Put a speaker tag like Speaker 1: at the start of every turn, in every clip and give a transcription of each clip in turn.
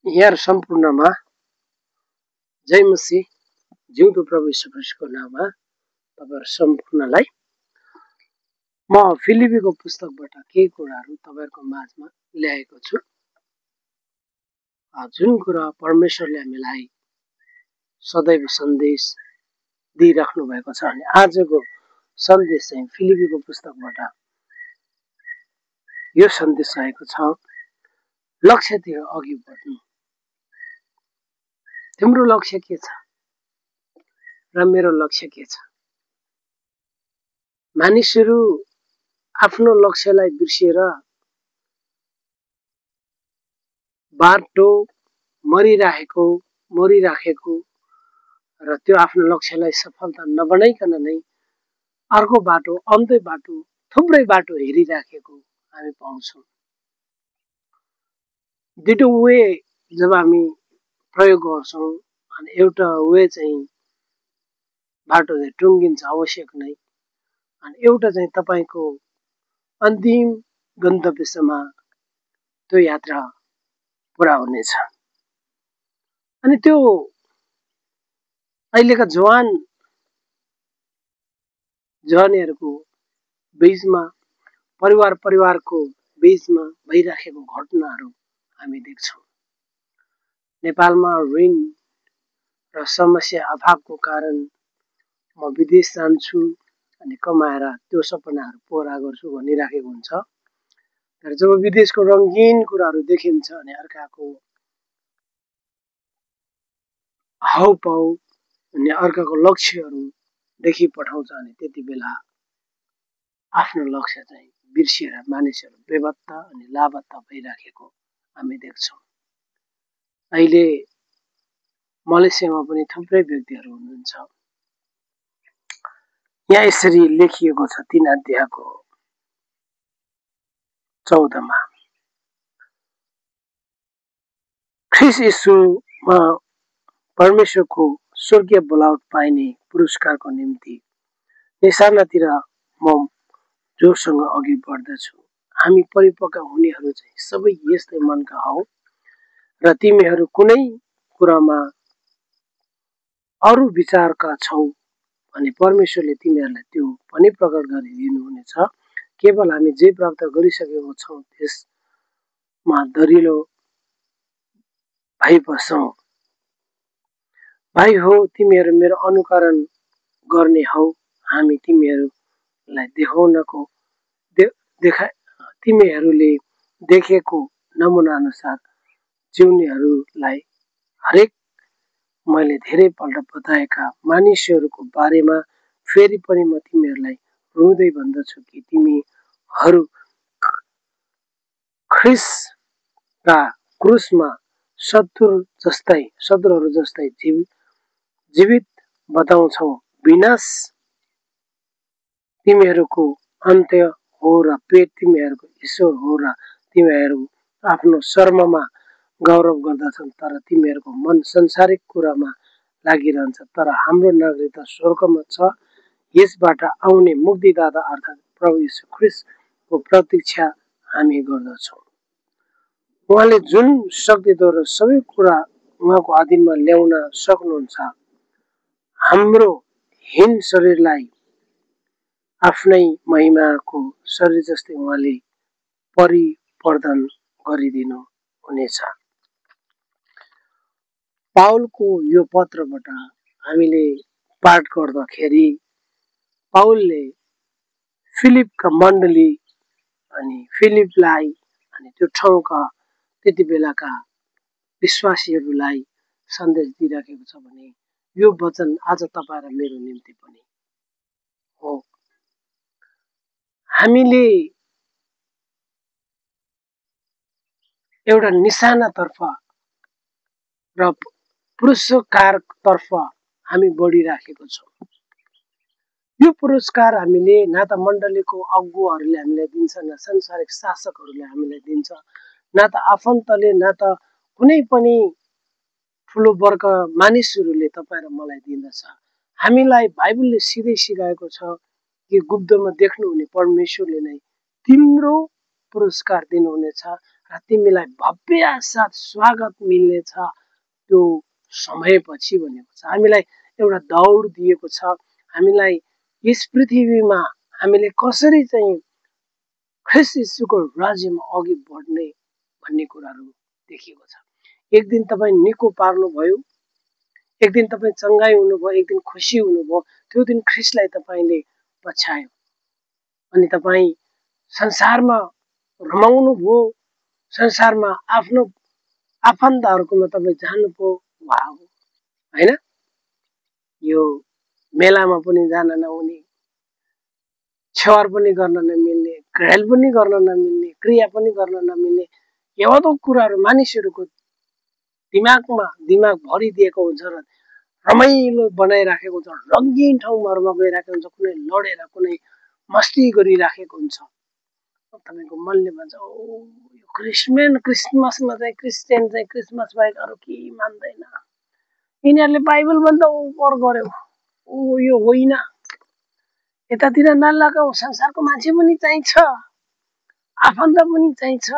Speaker 1: यहाँ सम्पूर्णमा जय मसीह जिउँदो प्रभु यीशु ख्रीष्टको नाममा तपाईहरु सम्पूर्णलाई म फिलिपीको पुस्तकबाट केही कुराहरू तपाईहरुको माझमा ल्याएको छु। जुन कुरा परमेश्वरले हामीलाई सदैव सन्देश दिइराख्नु भएको छ अनि आजको सन्देश चाहिँ फिलिपीको पुस्तकबाट यो सन्देश रहेको छ, लक्ष्यतिर अघि बढ्नु। तिम्रो लक्ष्य के छ र मेरो लक्ष्य के छ? मानिसहरू आफ्नो लक्ष्यलाई बिर्सिएर बाटो मरिराखेको र त्यो आफ्नो लक्ष्यलाई सफलता नबनाइकन नै अर्को बाटो, अन्त्य बाटो, थुप्रै बाटो हेरिराखेको हामी पाउँछौँ। दुईटो वे जब हामी प्रयोग गर्छौँ अनि एउटा वे चाहिँ बाटो चाहिँ टुङ्गिन्छ आवश्यक नै, अनि एउटा चाहिँ तपाईको अन्तिम गन्तव्यसम्म त्यो यात्रा पूरा हुनेछ। अनि त्यो अहिलेका जवानीहरूको बीचमा परिवारको बीचमा भइराखेको घटनाहरू हामी देख्छौँ। नेपालमा ऋण र समस्या अभावको कारण म विदेश जान्छु अनि कमाएर त्यो सपनाहरू पूरा गर्छु भनिराखेको हुन्छ। तर जब विदेशको रंगीन कुराहरू देखिन्छ अनि अर्काको हाउभाउ अनि अर्काको लक्ष्यहरू देखि पठाउँछ अनि त्यति बेला आफ्नो लक्ष्य चाहिँ बिर्सिएर मानिसहरू बेपत्ता अनि लापत्ता भइराखेको हामी देख्छौँ। अहिले मलेसियामा पनि थुप्रै व्यक्तिहरू हुनुहुन्छ। यहाँ यसरी लेखिएको छ 3 अध्यायको 14 मा, ख्रीष्ट यीशुमा परमेश्वरको स्वर्गीय बोलावट पाइने पुरस्कारको निम्ति निशानातिर म जोरसँग अघि बढ्दछु। हामी परिपक्व हुनेहरू चाहिँ सबै यस्तै मनका हौ र तिमीहरू कुनै कुरामा अरु विचारका छौ अनि परमेश्वरले तिमीहरूलाई त्यो पनि प्रकट गरिदिनुहुनेछ। केवल हामी जे प्राप्त गरिसकेको छौं त्यसमा दरिलो भइबसौँ। भाइ हो, तिमीहरू मेरो अनुकरण गर्ने हौ। हामी तिमीहरूले देखेको नमुना अनुसार जिउनेहरूलाई हरेक मैले धेरै पल्ट बताएका मानिसहरूको बारेमा फेरि पनि म तिमीहरूलाई रुँदै भन्दछु कि तिमीहरू ख्रीष्टका क्रुसमा शत्रुहरू जस्तै जीवित बताउँछौ। विनाश तिमीहरूको अन्त्य हो र पेट तिमीहरूको ईश्वर हो र तिमीहरू आफ्नो शर्ममा गौरव गर्दछन्, तर तिमीहरूको मन संसारिक कुरामा लागिरहन्छ। तर हाम्रो नागरिकता स्वर्गमा छ। यसबाट आउने मुक्तिदाता अर्थात् प्रभु यीशु ख्रीष्टको प्रतीक्षा हामी गर्दछौँ। उहाँले जुन शक्तिद्वारा सबै कुरा उहाँको अधीनमा ल्याउन सक्नुहुन्छ, हाम्रो हीन शरीरलाई आफ्नै महिमाको शरीर जस्तै उहाँले परिवर्तन गरिदिनु हुनेछ। पाउलको यो पत्रबाट हामीले पाठ गर्दाखेरि पाउलले फिलिपका मण्डली अनि फिलिपलाई अनि त्यो ठाउँका त्यति बेलाका विश्वासीहरूलाई सन्देश दिइराखेको छ भने यो वचन आज तपाईँ र मेरो निम्ति पनि हो। हामीले एउटा निशानातर्फ र पुरस्कारतर्फ हामी बढिराखेको छौँ। यो पुरस्कार हामीले न त मण्डलीको अगुवाहरूले हामीलाई दिन्छ, न संसारिक शासकहरूले हामीलाई दिन्छ, न त आफन्तले, न त कुनै पनि ठुलो वर्ग मानिसहरूले तपाईँ र मलाई दिँदछ। हामीलाई बाइबलले सिधै सिकाएको छ कि गुप्तमा देख्नुहुने परमेश्वरले नै तिम्रो पुरस्कार दिनुहुनेछ र तिमीलाई भव्य साथ स्वागत मिल्नेछ त्यो समयपछि भनेको छ। हामीलाई एउटा दौड दिएको छ, हामीलाई यस पृथ्वीमा हामीले कसरी चाहिँ ख्रीष्ट यीशुको राज्यमा अघि बढ्ने भन्ने कुराहरू देखिएको छ। एक दिन तपाईँ निको पार्नुभयो, एक दिन तपाईँ चङ्गाई हुनुभयो, एक दिन खुसी हुनुभयो, त्यो दिन ख्रीष्टलाई तपाईँले पछ्यायो अनि तपाईँ संसारमा रमाउनु भयो, संसारमा आफ्नो आफन्तहरूकोमा तपाईँ जानुभयो। वाह, होइन? यो मेलामा पनि जान नहुने, छेवार पनि गर्न नमिल्ने, घायल पनि गर्न नमिल्ने, क्रिया पनि गर्न नमिल्ने यस्तो कुराहरू मानिसहरूको दिमाग भरिदिएको हुन्छ र रमाइलो बनाइराखेको हुन्छ, रङ्गीन ठाउँहरूमा गइराखेको हुन्छ, कुनै लडेर कुनै मस्ती गरिराखेको हुन्छ। तपाईँको मनले भन्छ, ओ यो क्रिसमसमा चाहिँ क्रिस्चियन चाहिँ क्रिसमस बाहेक अरू केही मान्दैन, यिनीहरूले बाइबलभन्दा ओभर गर्यो, ओ यो होइन, यतातिर नलागाऊ, संसारको मान्छे पनि चाहिन्छ, आफन्त पनि चाहिन्छ।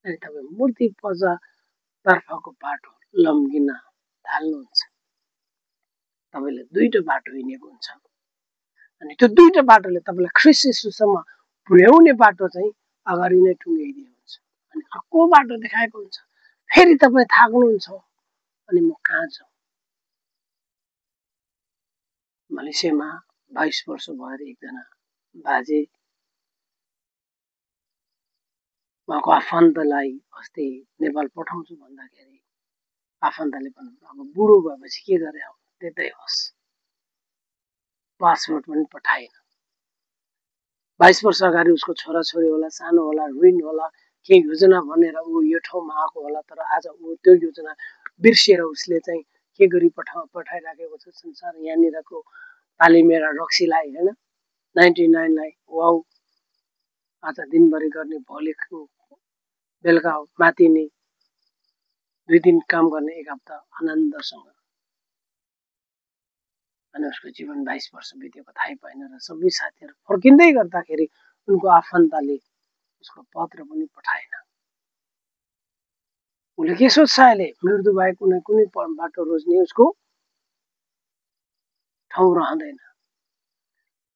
Speaker 1: अनि तपाईँ मूर्ति पूजा तर्फको बाटो लम्किन थाल्नुहुन्छ। तपाईँले दुईटो बाटो हिँडेको हुन्छ अनि त्यो दुईटो बाटोले तपाईँलाई ख्रीष्ट यीशुसम्म पुर्याउने बाटो चाहिँ अगाडि नै टुङ्गाइदिएको हुन्छ अनि अर्को बाटो देखाएको हुन्छ। फेरि तपाईँ थाक्नुहुन्छ अनि म कहाँ जाउँ? मलेसियामा 22 वर्ष भएर एकजना बाजे उहाँको आफन्तलाई अस्ति नेपाल पठाउँछु भन्दाखेरि आफन्तले भन्नु अब बुढो भएपछि के गरे अब त्यतै होस्, पासपोर्ट पनि पठाएन। 22 वर्ष अगाडि उसको छोराछोरी होला, सानो होला, ऋण होला, केही योजना भनेर ऊ यो ठाउँमा आएको होला, तर आज ऊ त्यो योजना बिर्सिएर उसले चाहिँ के गरी पठाइराखेको छ संसार यहाँनिरको पालिमेरा रक्सीलाई, होइन, 99 लाई वाउ आज दिनभरि गर्ने, भोलि बेलुका मातिने, 2 दिन काम गर्ने, 1 हप्ता आनन्दसँग। अनि उसको जीवन 22 वर्ष बितेको थाहै पाएन र सबै साथीहरू फर्किँदै गर्दाखेरि उनको आफन्तले उसको पत्र पनि पठाएन। उसले के सोच्छ अहिले? मृत्यु बाहेक कुनै बाटो रोज्ने उसको ठाउँ रहँदैन।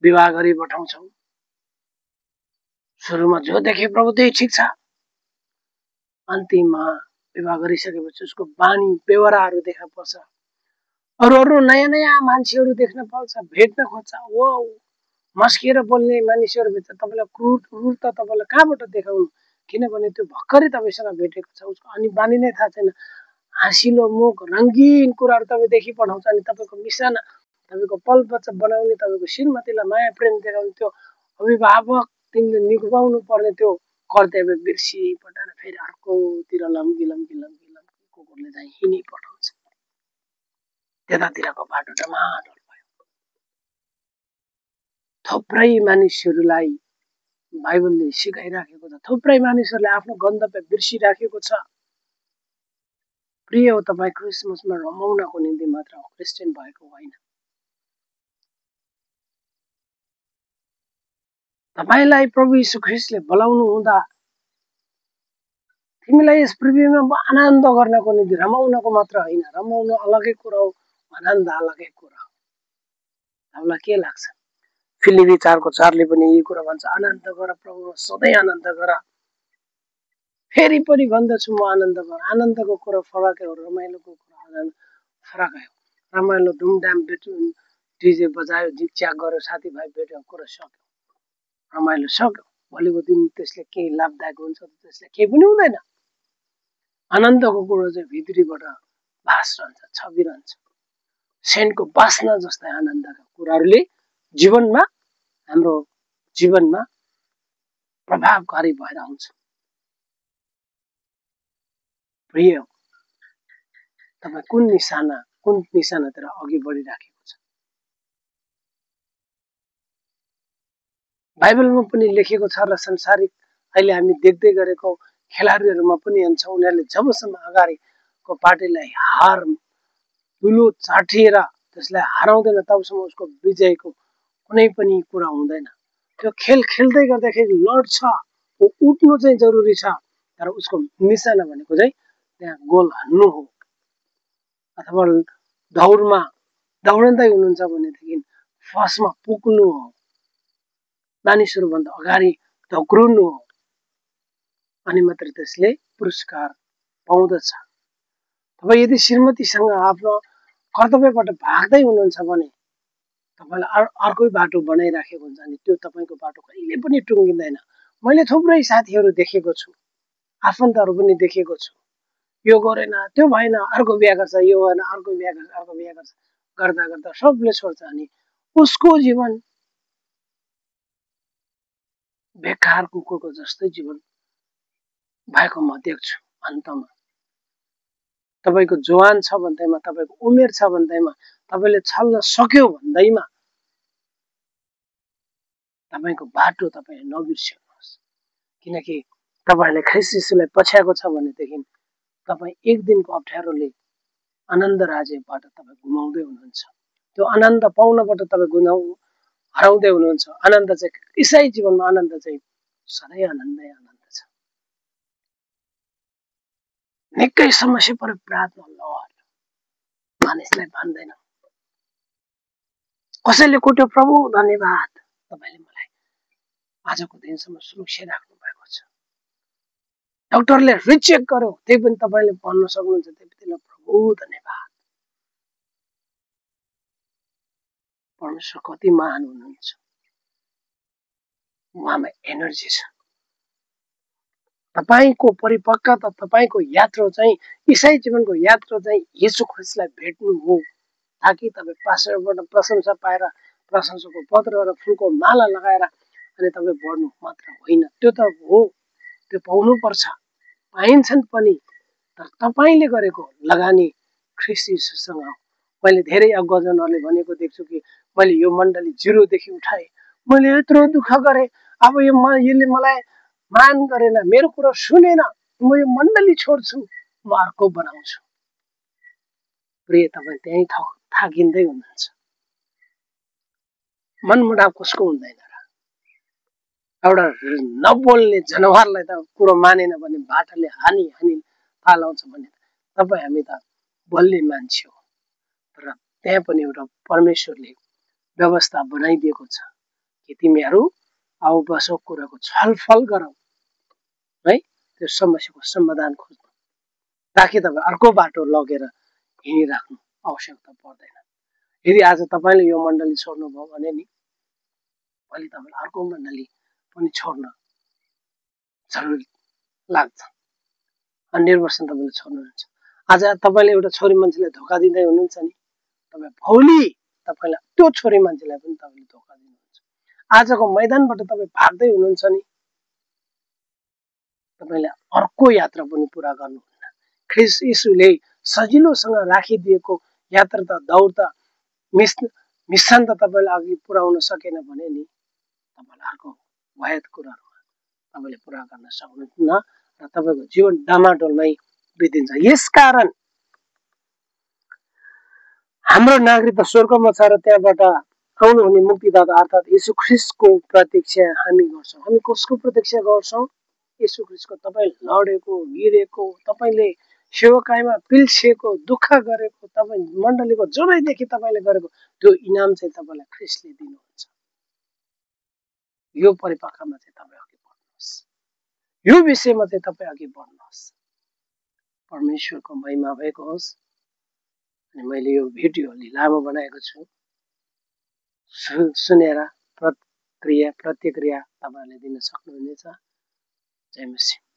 Speaker 1: विवाह गरी पठाउँछौ, सुरुमा जो देखे प्रभु त्यही ठिक छ, अन्तिममा विवाह गरिसकेपछि उसको बानी बेहोराहरू देखा पर्छ, अरू नयाँ मान्छेहरू देख्न पाउँछ, भेट्न खोज्छ। वो मस्किएर बोल्ने मानिसहरू भेट्छ। तपाईँलाई क्रूरता तपाईँलाई कहाँबाट देखाउनु? किनभने त्यो भर्खरै तपाईँसँग भेटेको छ, उसको अनि बानी नै थाहा छैन। हाँसिलो मुख, रङ्गीन कुराहरू तपाईँ देखि पठाउँछ अनि तपाईँको मिसाना, तपाईँको पल बच्चा बनाउने, तपाईँको श्रीमतीलाई माया प्रेम देखाउने त्यो अभिभावक तिमीले निभाउनु पर्ने त्यो कर्तव्य बिर्सिपठाएर फेरि अर्कोतिर लम्की कुकुरले चाहिँ हिँडी पठाउँछ। त्यतातिरको बाटो डमाडोल भयो। थुप्रै मानिसहरूलाई बाइबलले सिकाइराखेको छ, थुप्रै मानिसहरूले आफ्नो गन्तव्य बिर्सिराखेको छ। प्रिय हो, तपाईँ क्रिसमसमा रमाउनको निम्ति मात्र क्रिस्चियन भएको होइन। तपाईँलाई प्रभु यीशु ख्रीष्टले बोलाउनु हुँदा तिमीलाई यस पृथ्वीमा आनन्द गर्नको निम्ति रमाउनको मात्र होइन। रमाउनु अलगै कुरा हो, आनन्द अलगै कुरा हो। हामीलाई के लाग्छ? फिलिपी 4:4 पनि यही कुरा भन्छ, आनन्द गर प्रभुमा सधैँ आनन्द गर। फेरि पनि भन्दछु म आनन्द गर। आनन्दको कुरा फरकै हो, रमाइलोको कुरा फरकै हो। रमाइलो धुमधाम भेट्यो, डिजे बजायो, झिकच्याक गर्यो, साथीभाइ भेट्यो, कुरा सक्यो, रमाइलो सक्यो। भोलिको दिन त्यसले केही लाभदायक हुन्छ, त्यसले केही पनि हुँदैन। आनन्दको कुरो चाहिँ भित्रीबाट भासिरहन्छ, छबिरहन्छ। सेन्टको बास्ना जस्तै आनन्दका कुराहरूले जीवनमा, हाम्रो जीवनमा प्रभावकारी भएर आउँछ। प्रिय, तपाईँ कुन निशानातिर अघि बढिराखेको छ? बाइबलमा पनि लेखेको छ र संसारिक अहिले हामी देख्दै गरेको खेलाडीहरूमा पनि हुन्छ, उनीहरूले जबसम्म अगाडिको पार्टीलाई हार धुलो चाटिएर त्यसलाई हराउँदैन तबसम्म उसको विजयको कुनै पनि कुरा हुँदैन। त्यो खेल खेल्दै गर्दाखेरि लड्छ, ऊ उठ्नु चाहिँ जरुरी छ, तर उसको निशाना भनेको चाहिँ त्यहाँ गोल हान्नु हो। अथवा दौडमा दौडँदै हुनुहुन्छ भनेदेखि फर्स्टमा पुग्नु हो, मानिसहरूभन्दा अगाडि धक्रुनु हो, अनि मात्र त्यसले पुरस्कार पाउँदछ। तपाईँ यदि श्रीमतीसँग आफ्नो कर्तव्यबाट भाग्दै हुनुहुन्छ भने तपाईँलाई अर्कै बाटो बनाइराखेको हुन्छ, अनि त्यो तपाईँको बाटो कहिले पनि टुङ्गिँदैन। मैले थुप्रै साथीहरू देखेको छु, आफन्तहरू पनि देखेको छु, यो गरेन त्यो भएन, अर्को बिहा गर्छ, यो भएन अर्को बिहा गर्छ, अर्को बिहा गर्छ, गर्दा गर्दा सबले छोड्छ, अनि उसको जीवन बेकार कुकुरको जस्तै जीवन भएको म देख्छु। अन्तमा तपाईँको जवान छ भन्दैमा, तपाईँको उमेर छ भन्दैमा, तपाईँले छल्न सक्यो भन्दैमा तपाईँको बाटो तपाईँले नबिर्सिनुहोस्। किनकि तपाईँले ख्रीष्ट यीशुलाई पछ्याएको छ भनेदेखि तपाईँ एक दिनको अप्ठ्यारोले आनन्द राज्यबाट तपाईँ गुमाउँदै हुनुहुन्छ। त्यो आनन्द पाउनबाट तपाईँ हराउँदै हुनुहुन्छ। आनन्द चाहिँ ईसाई जीवनमा आनन्द चाहिँ सधैँ आनन्दै आनन्द छ। निकै समस्या पर प्रार्थना लड मानिसलाई भन्दैन, कसैले कोट्यो प्रभु धन्यवाद तपाईँले मलाई आजको दिनसम्म सुरक्षा राख्नु भएको छ। डाक्टरले रिचेक गर्यो त्यही पनि तपाईँले भन्न सक्नुहुन्छ त्यतिबेला प्रभु धन्यवाद। परमेश्वर कति महान हुनुहुन्छ, उहाँमा एनर्जी छ। तपाईको परिपक्वता, तपाईको यात्रा चाहिँ ईसाई जीवनको यात्रा चाहिँ येशू ख्रीष्टलाई भेट्नु हो, ताकि तपाईँ पास्टरबाट प्रशंसा पाएर प्रशंसाको पत्र र फुलको माला लगाएर अनि तपाईँ बढ्नु मात्र होइन, त्यो त हो, त्यो पाउनुपर्छ, पाइन्छन् पनि, तर तपाईँले गरेको लगानी ख्रीष्ट येशूसँग। मैले धेरै अगुवाजनहरूले भनेको देख्छु कि मैले यो मण्डली जिरोदेखि उठाएँ, मैले यत्रो दुःख गरेँ, अब यसले मलाई मान गरेन, मेरो कुरा सुनेन, म यो मण्डली छोड्छु, म अर्को बनाउँछु। प्रिय तपाईँ त्यहीँ थाकिँदै हुनुहुन्छ। मनमुटाव कसको हुँदैन र? एउटा नबोल्ने जनावरलाई त कुरो मानेन भने बाटाले हानी फालाउँछ भने तपाईँ हामी त बोल्ने मान्छे हो। तर त्यहाँ पनि एउटा परमेश्वरले व्यवस्था बनाइदिएको छ कि तिमीहरू आऊ बसो कुराको छलफल गरौँ है, त्यो समस्याको समाधान खोज्नु, ताकि तपाईँ अर्को बाटो लगेर हिँडिराख्नु आवश्यकता पर्दैन। यदि आज तपाईँले यो मण्डली छोड्नुभयो भने नि भोलि तपाईँलाई अर्को मण्डली पनि छोड्न जरुरी लाग्छ। 100% तपाईँले छोड्नुहुन्छ। आज तपाईँले एउटा छोरी मान्छेलाई धोका दिँदै हुनुहुन्छ नि, तपाईँ भोलि तपाईँलाई त्यो छोरी मान्छेलाई पनि तपाईँले धोका दिनुहुन्छ। आजको मैदानबाट तपाईँ भाग्दै हुनुहुन्छ नि, तपाईँले अर्को यात्रा पनि पुरा गर्नुहुन्न। ख्रीष्ट येशूले सजिलोसँग राखिदिएको यात्रा त दौड त मिसन त तपाईँले अघि पुर्याउन सकेन भने नि तपाईँलाई अर्को वायद कुराहरूमा तपाईँले पुरा गर्न सक्नुहुन्न र तपाईँको जीवन डामाडोलमै बितिन्छ। यसकारण हाम्रो नागरिकता स्वर्गमा छ र त्यहाँबाट आउनुहुने मुक्तिदाता अर्थात् येशू ख्रीष्टको प्रतीक्षा हामी गर्छौँ। हामी कसको प्रतीक्षा गर्छौँ? येशू ख्रीष्टको। तपाईँ लडेको, गिरेको, तपाईँले सेवकाईमा पिल्सिएको, दुःख गरेको, तपाईँ मण्डलीको जोरैदेखि तपाईँले गरेको त्यो इनाम चाहिँ तपाईँलाई ख्रीष्टले दिनुहुन्छ। यो परिपक्वमा चाहिँ तपाईँ अघि बढ्नुहोस्, यो विषयमा चाहिँ तपाईँ अघि बढ्नुहोस्। परमेश्वरको महिमा भएको होस्। अनि मैले यो भिडियो अलि लामो बनाएको छु, सुनेर प्रतिक्रिया तपाईँहरूले दिन सक्नुहुनेछ। जय मसीह।